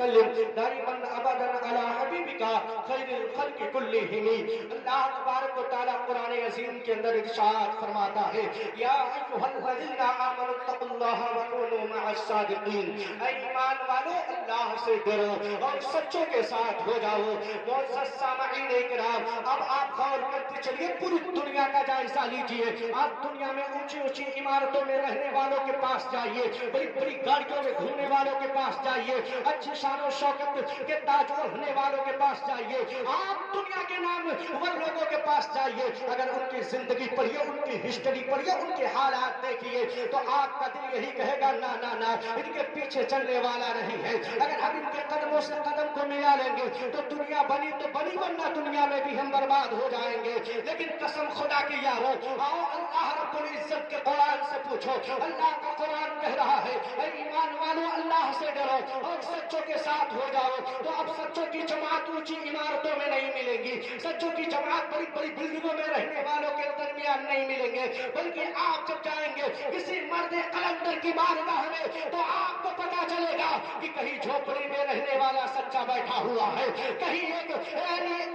وسلم دائما ابدا على حبیبک خیر الخلق کلہم۔ اللہ تبارک و تعالی قرآن عظیم کے اندر ارشاد فرماتا ہے یا ایھا الذین آمنوا اتقوا اللہ وکونوا مع الصادقین، اے ایمان والو اللہ سے ڈرو اور سچوں کے ساتھ ہو جاؤ۔ معزز سامعین کرام، اب آپ غور کرتے چلیے، پوری دنیا کا جائزہ لیجئے۔ آپ دنیا میں اونچی اونچی عمارتوں میں رہنے والوں کے پاس جائیے، بڑی بڑی گاڑیوں میں گھومنے والوں کے پاس جائیے، اچھی شان و شوکت کے تاج اوڑھنے والوں کے پاس جائیے، آپ دنیا کے نامور لوگوں کے پاس جائیے، اگر ان کی زندگی پڑھیے، ان کی ہسٹری پڑھیے، ان کے حالات دیکھیے، تو آپ کا دل یہی کہے گا نا نا نا، ان کے پیچھے چلنے والا نہیں ہے۔ اگر ہم ان کے قدموں سے قدم کو ملا لیں گے تو دنیا بنی تو بنی، ورنہ دنیا میں بھی ہم برباد ہو جائیں گے۔ لیکن قسم خدا کی یارو، آؤ اللہ رب العزت کے قرآن سے پوچھو۔ اللہ کا قرآن کہہ رہا ہے اے ایمان والو اللہ سے ڈرو اور سچوں کے ساتھ ہو جاؤ۔ تو اب سچوں کی جماعت اونچی عمارتوں میں نہیں ملے گی، سچوں کی جماعت بڑی بڑی بلڈنگوں میں رہنے والوں کے درمیان نہیں ملیں گے، بلکہ آپ جب جائیں گے کسی مرد قلندر کی بارگاہ میں تو آپ کو پتا چلے گا کہ کہیں جھوپڑی میں رہنے والا سچا بیٹھا ہوا ہے، کہیں ایک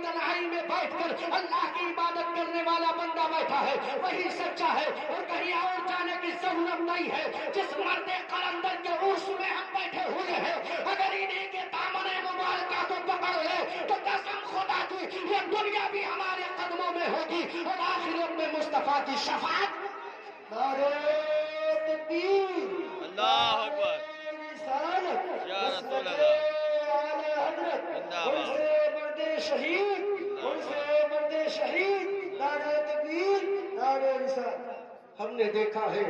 تنہائی میں بیٹھ کر اللہ کی عبادت کرنے والا بندہ بیٹھا ہے وہی سچا ہے، اور کہیں اور جانے کی ضرورت نہیں ہے۔ جس مرد قلندر کے عرس میں ہم بیٹھے ہوئے ہیں، اگر انہیں کے دامن مبارکہ کو پکڑ لے تو قسم خدا کی یہ دنیا بھی ہمارے قدموں میں ہوگی اور آخرت میں مصطفیٰ کی شفاعت۔ نعرہ تکبیر، اللہ اکبر، رسالت، یا رسول مسلک اللہ، اعلی حضرت، زندہ ان باد، سے مرد شہید، ان سے مرد شہید، نعرہ تکبیر، نعرہ رسالت۔ ہم نے دیکھا ہے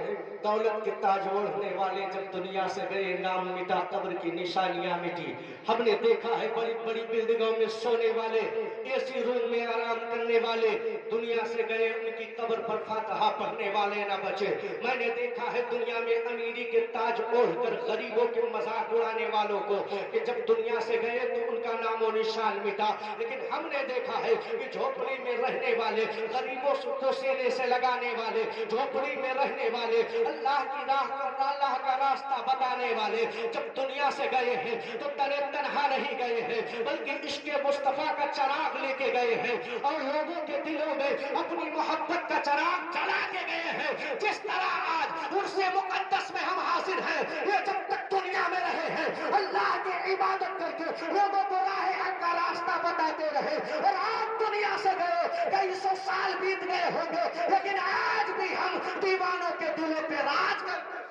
دولت کے تاج اوڑھنے والے جب دنیا سے گئے نام مٹا، قبر کی نشانیاں مٹی۔ ہم نے دیکھا ہے بڑی بڑی بلڈنگوں میں سونے والے، اے سی روم میں آرام کرنے والے دنیا سے گئے، ان کی قبر پر فاتحہ پڑھنے والے نہ بچے۔ میں نے دیکھا ہے دنیا میں امیری کے تاج اوڑھ کر غریبوں کے مذاق اڑانے والوں کو کہ جب دنیا سے گئے تو ان کا نام و نشان مٹا۔ لیکن ہم نے دیکھا ہے کہ جھوپڑی میں رہنے والے، غریبوں کو سینے سے لگانے والے، جھوپڑی میں رہنے والے، اللہ کی راہ کا، اللہ کا راستہ بتانے والے جب دنیا سے گئے ہیں تو تنے تنہا نہیں گئے ہیں، بلکہ عشق مصطفیٰ کا چراغ لے کے گئے ہیں اور لوگوں کے دلوں میں اپنی محبت کا چراغ جلا کے گئے ہیں۔ جس طرح آج عرس مقدس میں ہم حاضر ہیں، یہ جب تک دنیا میں رہے ہیں اللہ کی عبادت کر کے لوگوں کو راہ حق کا راستہ بتاتے رہے، اور آپ دنیا سے گئے کئی سو سال بیت گئے ہوں گے، لیکن آج بھی ہم دیوانوں کے دلوں پہ راج کرتے ہیں۔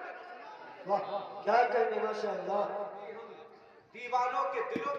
واہ کیا کہنے، ماشاء اللہ، دیوانوں کے دلوں